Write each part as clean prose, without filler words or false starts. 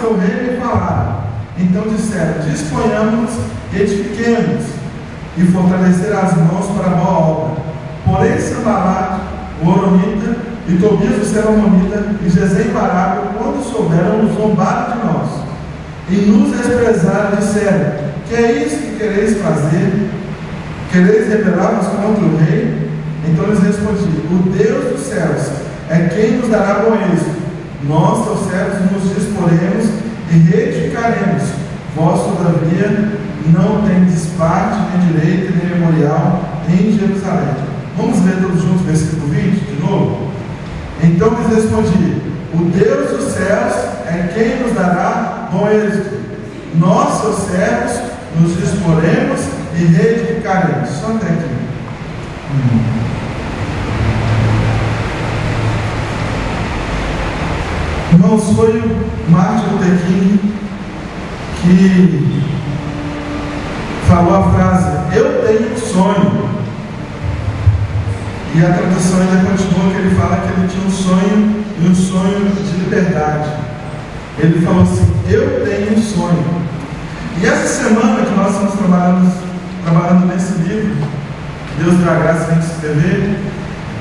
teu reino e falaram. Então disseram: disponhamos, edifiquemos e fortalecer as mãos para a boa obra. Porém Sanbalate, o Horonita, e Tobias, o Selamonita, e Gesem Barábia, quando souberam, zombaram de nós e nos desprezaram, disseram: que é isso que quereis fazer? Quereis rebelar-vos contra o rei? Então lhes respondi: o Deus dos céus é quem nos dará bom êxito. Nós, seus servos, nos disporemos e reedificaremos. Vós, todavia, não tendes parte, nem direito, nem memorial em Jerusalém. Vamos ler todos juntos o versículo 20 de novo? Então lhes respondi: o Deus dos céus é quem nos dará bom êxito. Nós, seus servos, nos disporemos e reedificaremos. Só até aqui. Irmãos, foi o Martin Luther King que falou a frase: eu tenho um sonho. E a tradução ainda continua, que ele fala que ele tinha um sonho, e um sonho de liberdade. Ele falou assim: eu tenho um sonho. E essa semana que nós estamos trabalhando nesse livro, Deus deu a graça de escrever,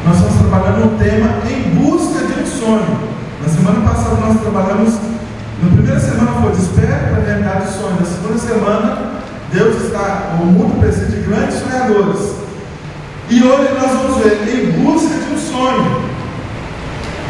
nós estamos trabalhando um tema em busca de um sonho. Na semana passada nós trabalhamos, na primeira semana foi desperta para a realidade do sonho. Na segunda semana, o mundo precisa de grandes sonhadores. E hoje nós vamos ver em busca de um sonho.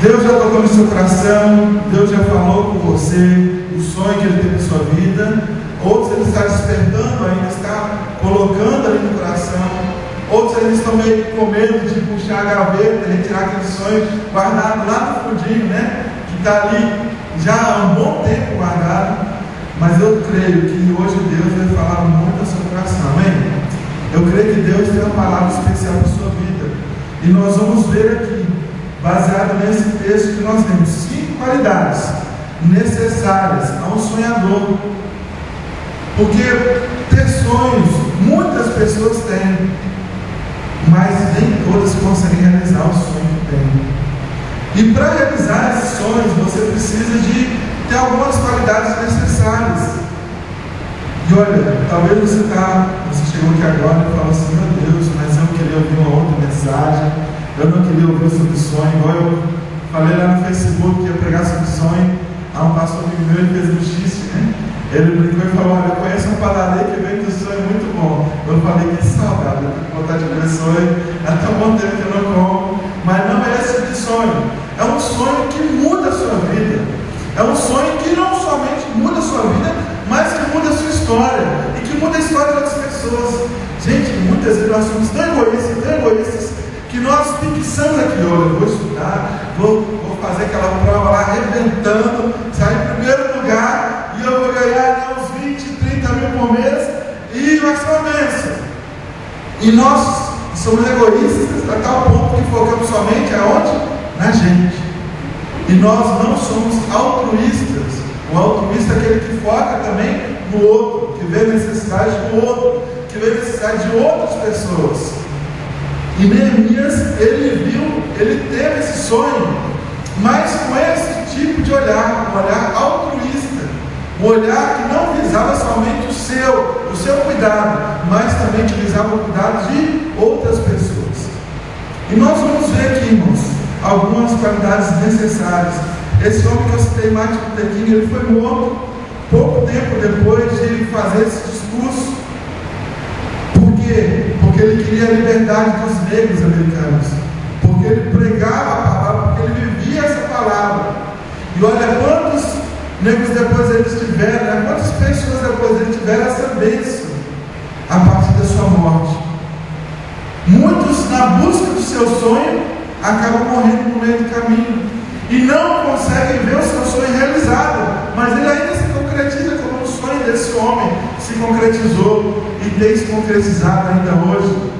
Deus já tocou no seu coração, Deus já falou com você o sonho que Ele tem na sua vida. Outros Ele está despertando ainda, está colocando ali no coração. Outros eles estão meio com medo de puxar a gaveta, retirar aquele sonho guardado lá no fundinho, né? Que está ali já há um bom tempo guardado. Mas eu creio que hoje Deus vai falar muito ao seu coração, amém? Eu creio que Deus tem uma palavra especial para a sua vida. E nós vamos ver aqui, baseado nesse texto, que nós temos 5 qualidades necessárias a um sonhador. Porque ter sonhos, muitas pessoas têm, mas nem todas conseguem realizar o sonho que têm. E para realizar esses sonhos, você precisa de ter algumas qualidades necessárias. E olha, talvez você chegou aqui agora e falou assim: meu Deus, mas eu queria ouvir uma outra mensagem, eu não queria ouvir sobre sonho, igual eu falei lá no Facebook que ia pregar sobre sonho. Há um pastor amigo meu, ele fez um xiste, né? Ele brincou e falou: olha, eu conheço uma padaria que vende um sonho muito bom. Eu falei: que salgado, eu tenho vontade de comer sonho, há tão bom tempo que eu não como. Mas não é esse tipo de sonho, é um sonho que muda a sua vida. É um sonho que não somente muda a sua vida, mas que muda a sua história, e que muda a história de outras pessoas. Gente, muitas vezes nós somos tão egoístas, que nós fixamos aqui: olha, eu vou estudar, vou fazer aquela prova lá, arrebentando, sair em primeiro lugar, e eu vou ganhar uns 20, 30 mil por mês, e vai ser uma bênção. E nós somos egoístas a tal ponto que focamos somente aonde? Na gente. E nós não somos altruístas. O altruísta é aquele que foca também no outro, que vê a necessidade do outro, que vê a necessidade de outras pessoas. E Neemias, ele teve esse sonho, mas com esse tipo de olhar, um olhar altruísta, um olhar que não visava somente o seu cuidado, mas também que visava o cuidado de outras pessoas. E nós vamos ver aqui, irmãos, algumas qualidades necessárias. Esse homem que eu citei, Martin Luther King, ele foi morto pouco tempo depois de fazer esse discurso. Por quê? Porque ele queria a liberdade dos negros americanos, porque ele pregava a palavra, porque ele vivia essa palavra. E olha quantos negros depois eles tiveram, né? Quantas pessoas depois eles tiveram essa bênção a partir da sua morte. Muitos, na busca do seu sonho, acabam morrendo no meio do caminho e não conseguem ver o seu sonho realizado, mas ele ainda se concretiza, como o sonho desse homem se concretizou e tem se concretizado ainda hoje.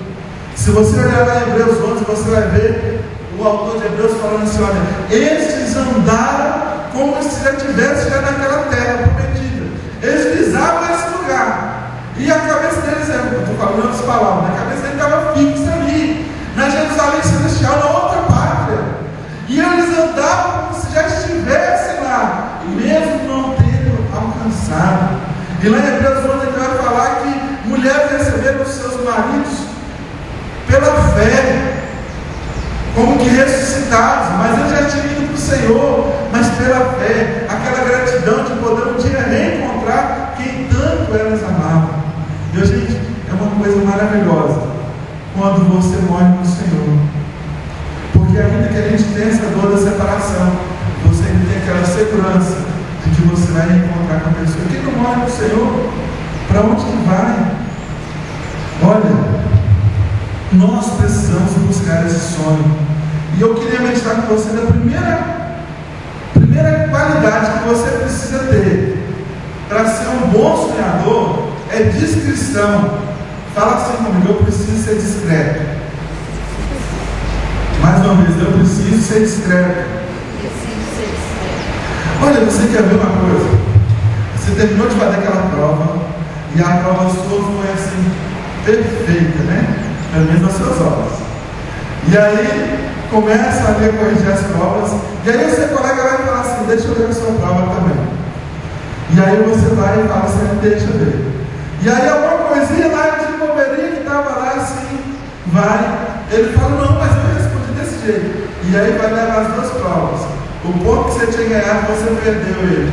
Se você olhar lá em Hebreus 11, você vai ver o autor de Hebreus falando assim: olha, estes andaram como se já tivessem já naquela terra prometida. Eles pisavam nesse lugar, e a cabeça deles, eu estou falando outras palavras, a cabeça deles estava fixa ali, na Jerusalém celestial, na outra pátria. E eles andavam como se já estivessem lá, e mesmo não tendo E lá em Hebreus 11 a gente vai falar que mulheres receberam os seus maridos pela fé, como que ressuscitados, mas eles já tinham ido para o Senhor, mas pela fé, aquela gratidão de poder um dia reencontrar quem tanto elas amavam. E, gente, é uma coisa maravilhosa quando você morre no Senhor, porque ainda que a gente tenha essa dor da separação, você ainda tem aquela segurança de que você vai reencontrar com a pessoa. Quem não morre no Senhor, para onde que vai? Olha, nós precisamos buscar esse sonho. E eu queria meditar com você na primeira qualidade que você precisa ter para ser um bom sonhador é discrição. Fala assim comigo: eu preciso ser discreto. Mais uma vez, eu preciso ser discreto. Olha, você quer ver uma coisa? Você terminou de fazer aquela prova e a prova sua foi assim, perfeita, né? Pelo menos nas suas obras. E aí começa a ver corrigir as provas. E aí o seu colega vai falar assim: deixa eu ver a sua prova também. E aí você vai e fala assim: deixa eu ver. E aí alguma coisinha lá de boberia que estava lá assim, vai. Ele fala: não, mas eu respondi desse jeito. E aí vai levar as duas provas. O ponto que você tinha ganhado, você perdeu ele.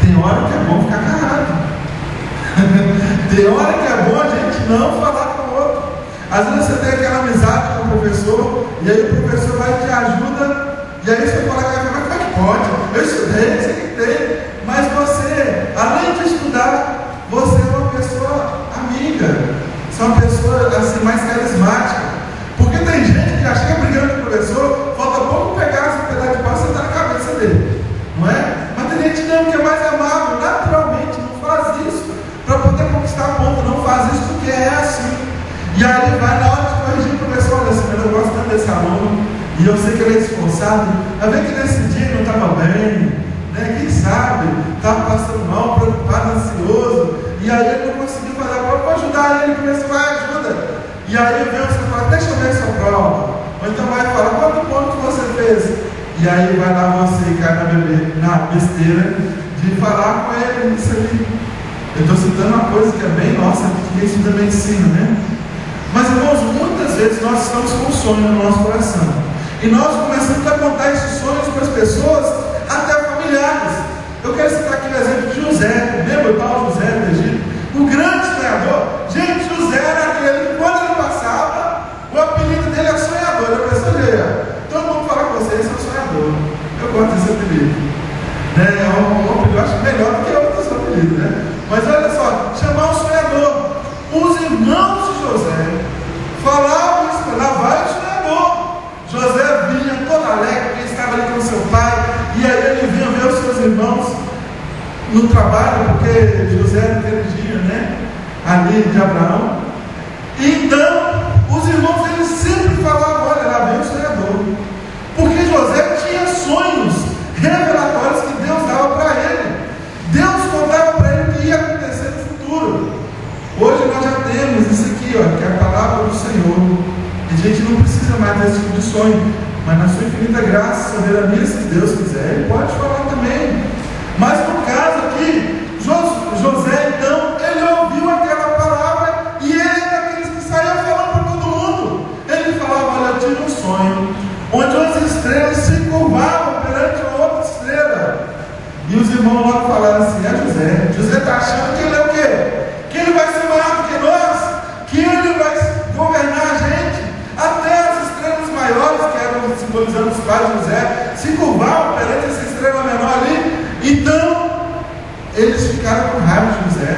Tem hora que é bom ficar calado. Tem hora que é bom a gente não falar com o outro. Às vezes você tem aquela amizade com o professor, e aí o professor vai e te ajuda, e aí você fala: como é que pode? Eu estudei, sei que tem. Mas você, além de estudar, você é uma pessoa amiga, você é uma pessoa assim, mais carismática. Porque tem gente que já chega brigando com o professor, falta pouco pegar esse pedaço de pau e sentar na cabeça dele, não é? Mas tem gente não, que é mais amável, naturalmente, não faz isso para poder conquistar ponto, não faz isso porque é assim. E aí ele vai na hora de corrigir o professor: olha assim, eu gosto tanto desse aluno, e eu sei que ele é esforçado, vai ver que nesse dia ele não estava bem, né? Quem sabe, estava passando mal, preocupado, ansioso, e aí ele não conseguiu fazer a prova, vou ajudar ele, o professor vai ajuda. E aí vem você e fala: deixa eu ver a sua prova. Ou então vai falar: quanto ponto você fez? E aí vai lá você e cai na besteira de falar com ele isso ali. Eu estou citando uma coisa que é bem nossa, que isso da medicina, né? Mas, irmãos, muitas vezes nós estamos com um sonho no nosso coração. E nós começamos a contar esses sonhos para as pessoas, até familiares. Eu quero citar aqui o exemplo de José. Lembra o tal José do Egito? O grande sonhador. Gente, José era aquele que, quando ele passava, o apelido dele era sonhador. Eu pensei: todo mundo fala com você, esse é um sonhador. Eu gosto desse apelido. É um apelido, eu acho melhor do que outros apelidos, né? Mas olha só, chamar um sonhador. Os irmãos de José falavam isso: lá vai o sonhador. José vinha todo alegre, porque estava ali com seu pai, e aí ele vinha ver os seus irmãos no trabalho, porque José era queridinho, né? Ali de Abraão. Então, os irmãos eles sempre falavam: olha, lá vem o sonhador. Porque José tinha sonhos revelatórios que Deus dava para ele. Deus contava para ele o que ia acontecer no futuro. Hoje nós já temos isso aqui, ó, que é a palavra do Senhor. E a gente não precisa mais desse tipo de sonho. Mas na sua infinita graça, soberania, se Deus quiser, ele pode falar também. Mas no caso aqui, José, então, ele ouviu aquela palavra e ele é daqueles que saiu falando para todo mundo. Ele falava: olha, eu tive um sonho onde as estrelas se curvavam perante a outra estrela. E os irmãos logo falaram assim: é José. José está achando que ele é o quê? Que ele vai ser maior do que nós? Que ele vai governar a gente? Até as estrelas maiores, que eram simbolizando os pais de José, se curvavam perante essa estrela menor ali. Então, eles ficaram com raiva de José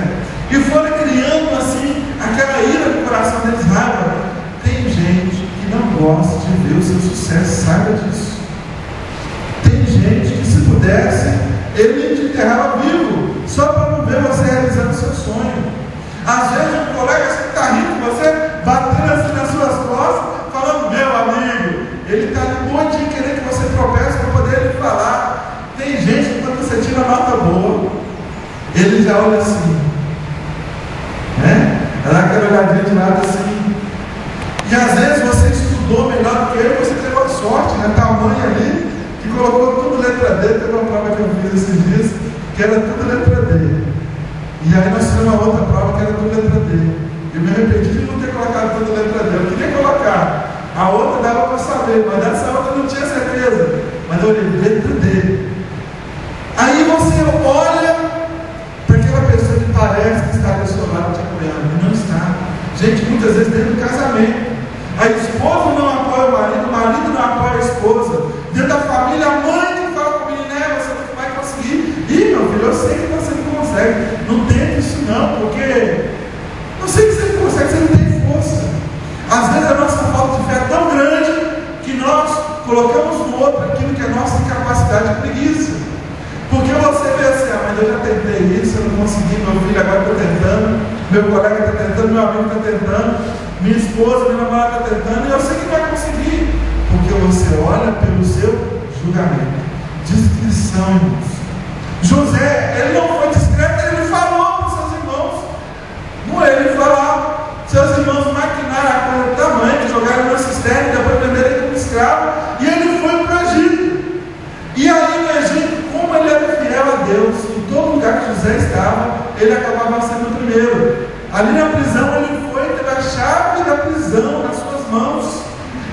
e foram criando assim aquela ira no coração deles. Raiva. Tem gente que não gosta de ver o seu sucesso, saiba disso. Tem gente que, se pudesse, ele te enterrava vivo, só para não ver você realizando o seu sonho. Às vezes um colega que está rindo com você, batendo assim nas suas costas, falando: meu amigo, ele está ali um monte de querer que você tropece para poder ele falar. Tem gente que, quando você tira nota boa, ele já olha assim, né? Dá aquela olhadinha de lado assim. E às vezes você estudou melhor do que ele, você teve uma sorte, né? Tamanho ali, que colocou tudo letra D. Teve uma prova que eu fiz esses dias, que era tudo letra D. E aí nós fizemos uma outra prova que era do letra D. Eu me arrependi de não ter colocado toda a letra D. Eu queria colocar. A outra dava para saber, mas dessa outra eu não tinha certeza. Mas eu olhei, letra D. Aí você olha para aquela pessoa que parece que está do seu lado te apoiando, e não está. Gente, muitas vezes dentro do casamento, a esposa não apoia o marido não apoia a esposa. Dentro da família, a mãe que fala com o menino, você não vai conseguir. Ih, meu filho, eu sei que você não consegue. Não tenta isso não, porque eu sei que você não consegue, você não tem força. Às vezes a nossa falta de fé é tão grande que nós colocamos no outro aquilo que é nossa incapacidade e preguiça. Porque você vê assim, mas eu já tentei isso, eu não consegui, meu filho agora está tentando, meu colega está tentando, meu amigo está tentando, minha esposa, minha namorada está tentando, e eu sei que vai conseguir. Porque você olha pelo seu julgamento. Discrição, irmãos. José, ele não foi discreto, ele falou para os seus irmãos. Não é ele falar. Seus irmãos maquinaram a coisa tamanho, que jogaram ele na cisterna, depois venderam ele como escravo, e ele foi para o Egito. E aí no Egito, como ele era fiel a Deus, em todo lugar que José estava, ele acabava sendo o primeiro. Ali na prisão ele foi, teve a chave da prisão nas suas mãos.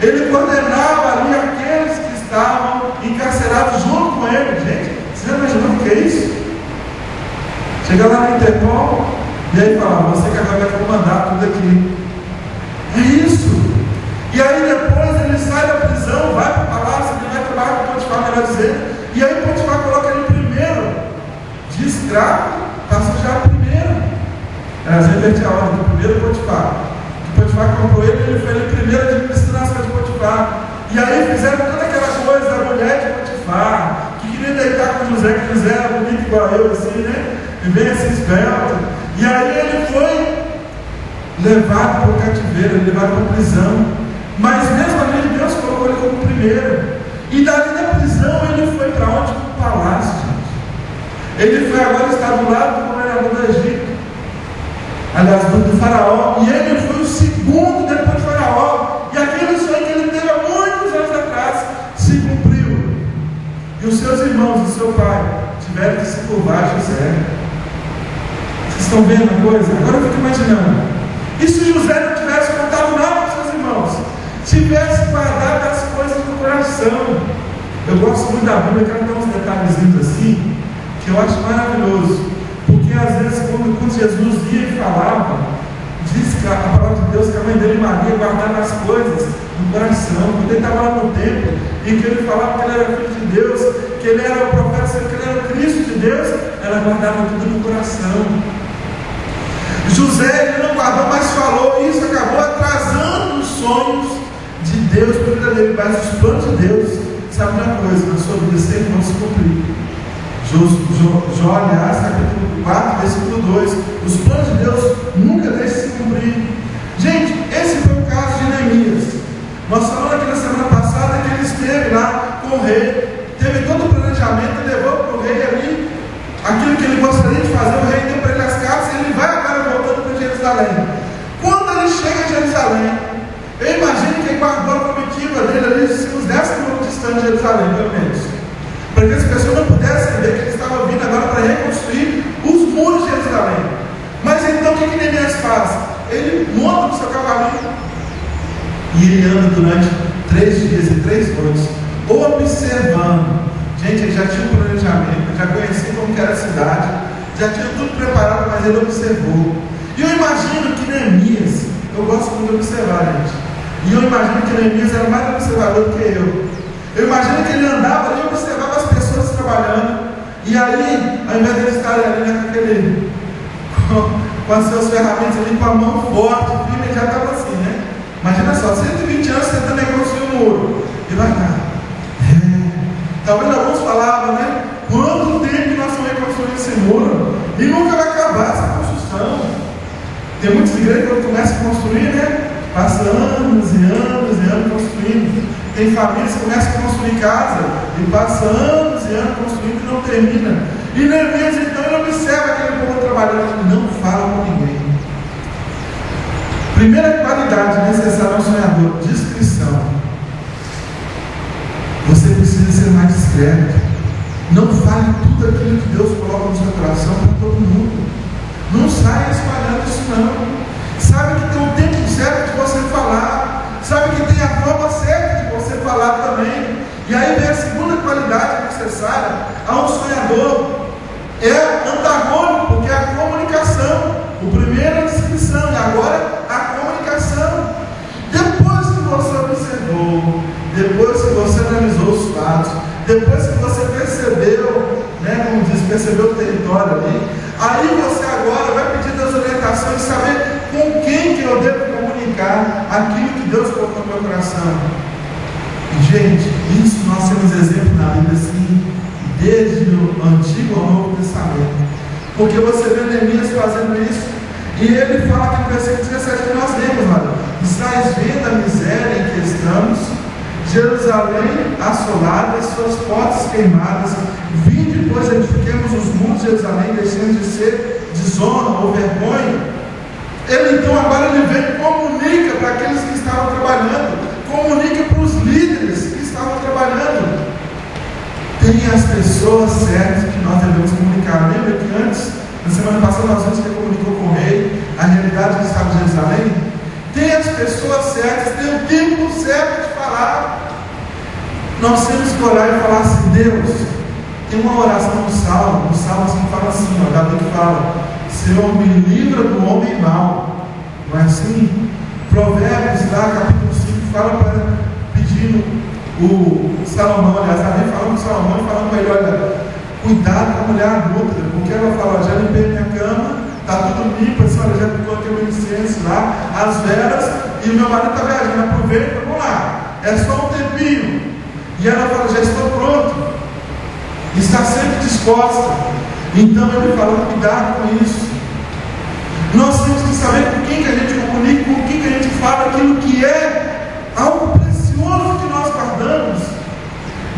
Ele coordenava ali aqueles que estavam encarcerados junto com ele. Gente, você já imaginou o que é isso? Chega lá no Interpol, e aí fala, você que agora vai comandar tudo aqui. É isso. E aí depois ele sai da prisão, vai para o palácio, ele vai trabalhar com o Potifar, melhor dizer. E aí o Potifar coloca ele primeiro. De escravo, passa já primeiro. Às vezes invertia a ordem, do primeiro Potifar. O Potifar comprou ele, ele foi ele primeiro administrando as coisas de Potifar. E aí fizeram toda aquela coisa da mulher de Potifar, que queria deitar com José, que José era bonito igual eu, assim, né? E bem assim, esbelto. E aí ele foi levado para o cativeiro, levado para a prisão. Mas mesmo ali Deus colocou ele como primeiro. E dali da prisão ele foi para onde? Para o palácio, gente. Ele foi agora estar do lado do governador do Egito. Aliás, do faraó. E ele foi o segundo depois do faraó. E aquele sonho que ele teve há muitos anos atrás se cumpriu. E os seus irmãos e seu pai tiveram que se curvar a José. Vocês estão vendo a coisa? Agora eu fico imaginando. E se José não tivesse contado nada para os seus irmãos? Tivesse guardado as coisas no coração. Eu gosto muito da Bíblia, quero dar uns detalhezinhos assim, que eu acho maravilhoso. Porque às vezes, quando Jesus ia e falava, diz que a palavra de Deus, que a mãe dele, Maria, guardava as coisas no coração. Quando ele estava lá no templo, em que ele falava que ele era filho de Deus, que ele era o profeta, que ele era o Cristo de Deus, ela guardava tudo no coração. José, ele não guardou, mas falou, e isso acabou atrasando os sonhos de Deus para a vida dele. Mas os planos de Deus, sabe uma coisa, na sua vida sempre vão se cumprir. Jó, aliás, capítulo 4, versículo 2, os planos de Deus nunca deixam de se cumprir. Gente, esse foi o caso de Neemias. Nós falamos aqui na semana passada que ele esteve lá com o rei, teve todo o planejamento e levou para o rei ali aquilo que ele gostaria de fazer. O rei deu para ele as cartas e ele vai agora voltando para Jerusalém. Quando ele chega em Jerusalém, eu imagino que ele guardou a comitiva dele ali uns 10 quilômetros distante de Jerusalém, pelo menos, para que as pessoas não pudessem ver que ele estava vindo agora para reconstruir os muros de Jerusalém. Mas então o que Neemias faz? Ele monta o seu cavalinho e ele anda durante 3 dias e 3 noites observando. Gente, ele já tinha um planejamento, já conhecia como que era a cidade, já tinha tudo preparado, mas ele observou. E eu imagino que Neemias, eu gosto muito de observar, gente, e eu imagino que Neemias era mais observador do que eu. Eu imagino que ele andava ali e observava as pessoas trabalhando, e aí, ao invés de eles estarem ali, né, com as suas ferramentas ali, com a mão forte, firme, ele já estava assim, né? Imagina só, 120 anos tentando reconstruir um muro, e vai cá. Talvez alguns falavam, né? Quanto tempo nós vamos reconstruir esse muro? E nunca vai acabar essa construção. Tem muitas igrejas que quando começam a construir, né? Passa anos e anos e anos construindo. Tem famílias que começam a construir casa e passa anos e anos construindo e não termina. E Neemias, então, ele observa aquele povo trabalhando e não fala com ninguém. Primeira qualidade necessária ao sonhador: discrição. Você precisa ser mais discreto. Não fale tudo aquilo que Deus coloca no seu coração para todo mundo. recebeu o território ali. Aí você agora vai pedir Deus orientação e saber com quem que eu devo comunicar aquilo que Deus colocou no meu coração. E, gente, isso nós temos exemplo na Bíblia, assim, desde o Antigo ao Novo Testamento. Porque você vê Neemias fazendo isso, e ele fala aqui no versículo 17 que nós lemos, olha: estáis vendo a miséria em que estamos, Jerusalém assolada, suas portas queimadas, vinde, pois edifiquemos os muros de Jerusalém, deixando de ser desonra ou vergonha. Ele então agora ele vem e comunica para aqueles que estavam trabalhando, comunica para os líderes que estavam trabalhando. Tem as pessoas certas que nós devemos comunicar. Lembra que antes, na semana passada, nós vimos que ele comunicou com o rei a realidade que estava em Jerusalém? Tem as pessoas certas, tem o tempo certo de falar. Nós temos que orar e falar assim: Deus, tem uma oração no Salmo que fala assim, ó, Davi que fala: Senhor, me livra do homem mau. Não é assim? Provérbios lá, capítulo 5, fala para pedindo o Salomão, aliás, Davi falando com Salomão e falando para ele: olha, cuidado com a mulher adulta, porque ela fala: já limpei minha cama, está tudo limpo, a senhora já coloquei o incenso lá, as velas, e o meu marido está viajando, aproveita, vamos lá, é só um tempinho. E ela fala: já estou pronto, está sempre disposta. Então ele fala: cuidado com isso. Nós temos que saber com quem que a gente comunica, com quem que a gente fala aquilo que é algo precioso que nós guardamos.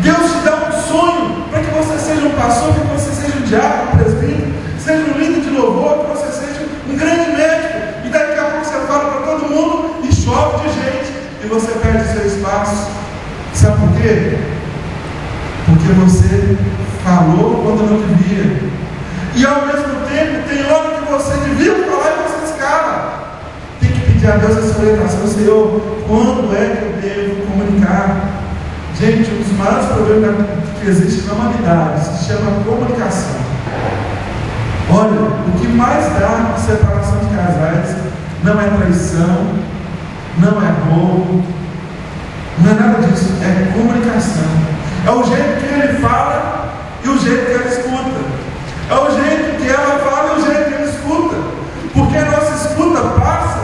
Deus te dá um sonho para que você seja um pastor, que você seja um diácono, um presbítero, seja um líder de louvor, que você seja um grande médico. E daqui a pouco você fala para todo mundo e chove de gente e você perde seu espaço. Sabe por quê? Porque você falou quando não devia. E ao mesmo tempo, tem hora que você devia falar e você escala. Tem que pedir a Deus essa orientação: Senhor, quando é que eu devo comunicar? Gente, um dos maiores problemas que existe na humanidade se chama comunicação. Olha, o que mais dá separação de casais não é traição, não é roubo, não é nada disso, é comunicação. É o jeito que ele fala e o jeito que ela escuta. É o jeito que ela fala e o jeito que ele escuta. Porque a nossa escuta passa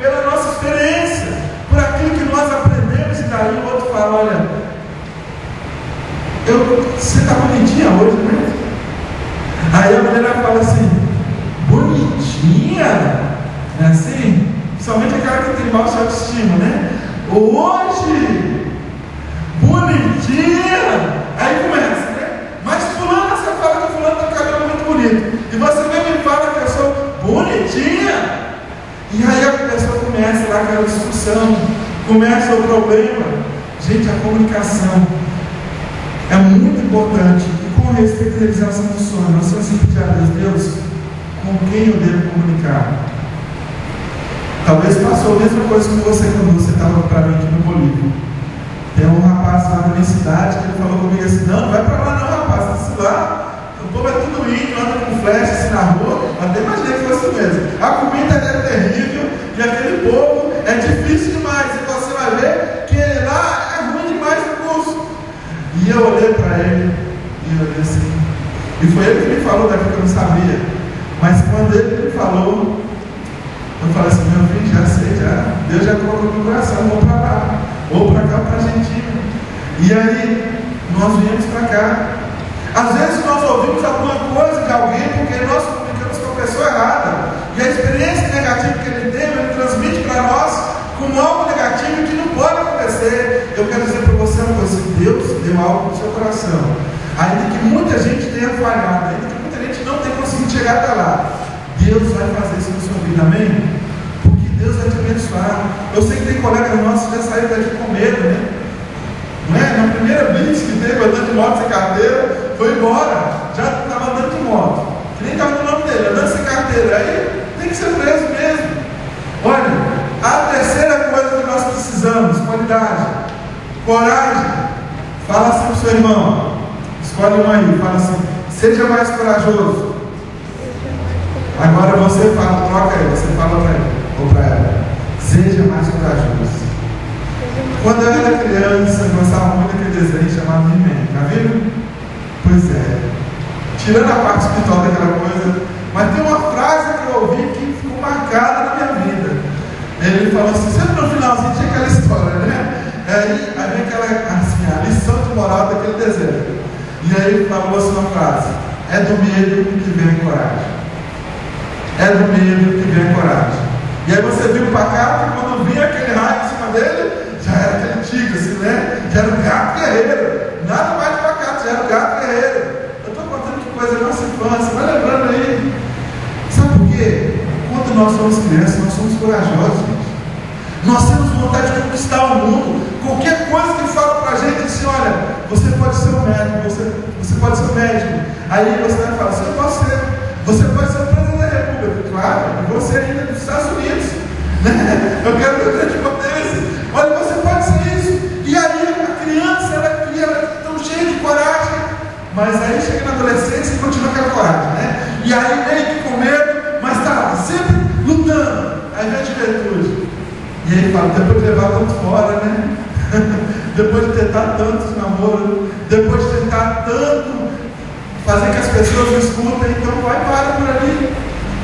pela nossa experiência, por aquilo que nós aprendemos, e daí o outro fala: olha, você está bonitinha hoje, né? Aí a mulher fala assim: bonitinha? Não é assim? Principalmente aquela que tem baixa autoestima, né? Hoje, bonitinha. Aí começa, né? Mas fulano, você fala que fulano tem um cabelo muito bonito, e você vem me fala que eu sou bonitinha. E aí a pessoa começa lá aquela discussão, começa o problema. Gente, a comunicação é muito importante. E com respeito à realização do sonho, nós temos que pedir a Deus: Deus, com quem eu devo comunicar? Talvez passou a mesma coisa com você quando você estava para mim aqui no Bolívia. Tem um rapaz lá na minha cidade que ele falou comigo assim: não, vai para lá não, rapaz, se lá, o povo é tudo índio, anda com flecha assim na rua. Até imaginei que fosse mesmo. A comida é terrível e aquele povo é difícil demais, e você vai ver que lá é ruim demais o curso. E eu olhei para ele e eu olhei assim, e foi ele que me falou daquilo que eu não sabia. Mas quando ele me falou, eu falei assim: meu filho, já sei, já, Deus já colocou no meu coração, vou para lá, ou para cá, para a Argentina. E aí, nós viemos para cá. Às vezes nós ouvimos alguma coisa de alguém porque nós comunicamos com a pessoa errada. E a experiência negativa que ele teve, ele transmite para nós como algo negativo que não pode acontecer. Eu quero dizer para você uma coisa: Deus deu algo no seu coração. Ainda que muita gente tenha falhado, ainda que muita gente não tenha conseguido chegar até lá, Deus vai fazer isso na sua vida, amém? Porque Deus vai te abençoar. Eu sei que tem colegas nossos que já saíram daqui com medo, né? Não é? Na primeira blitz que teve, andando de moto sem carteira, foi embora. Já estava andando de moto, que nem estava no nome dele, andando sem carteira. Aí tem que ser preso mesmo. Olha, a terceira coisa que nós precisamos: qualidade, coragem. Fala assim para o seu irmão, escolhe um aí, fala assim: seja mais corajoso. Agora você fala, troca aí, você fala para ele ou para ela: seja mais corajoso. Quando eu era criança, eu gostava muito daquele desenho chamado He-Man, já viram? Pois é, tirando a parte espiritual daquela coisa, mas tem uma frase que eu ouvi que ficou marcada na minha vida. Ele falou assim, sempre no finalzinho tinha aquela história, né? Aí vem aquela, assim, a lição de moral daquele deserto. E aí ele falou assim uma frase: é do medo que vem a coragem. É do medo que vem a coragem. E aí você viu o pacato, e quando vinha aquele raio em cima dele, já era aquele tigre, assim, né? Já era um gato guerreiro. Nada mais de pacato, já era um gato guerreiro. Eu estou contando que coisa da nossa infância, vai lembrando aí. Sabe por quê? Quando nós somos crianças, nós somos corajosos, gente. Nós temos vontade de conquistar o mundo. Qualquer coisa que fala pra gente assim, olha, você pode ser um médico, você pode ser um médico. Aí você vai falar, você não pode ser. Você pode ser o presidente da República, claro, e você ainda dos Estados Unidos, né? Eu quero ver o grande potência. Olha, você pode ser isso. E aí a criança, ela é tão cheia de coragem, mas aí chega na adolescência e continua aquela coragem, né? E aí meio que com medo, mas está lá, sempre lutando. Aí vem a juventude. E aí fala, depois de levar tanto fora, né? Depois de tentar tantos namoros, depois de tentar tanto fazer que as pessoas me escutem, então vai para por ali.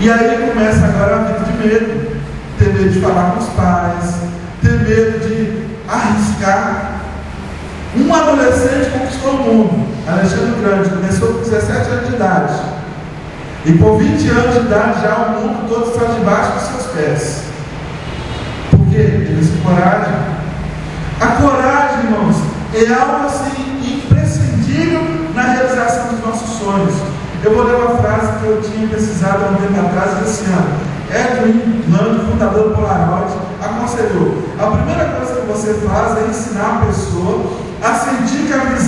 E aí começa agora a vida de medo. Ter medo de falar com os pais, ter medo de arriscar. Um adolescente conquistou o mundo, Alexandre Grande, começou com 17 anos de idade. E por 20 anos de idade já o mundo todo está debaixo dos seus pés. Por quê? Ele teve coragem. A coragem, irmãos, é algo assim imprescindível na realização dos nossos sonhos. Eu vou ler uma frase que eu tinha pesquisado há um tempo atrás, esse ano. Edwin Land, fundador do Polaroid, aconselhou: a primeira coisa que você faz é ensinar a pessoa a sentir que a visão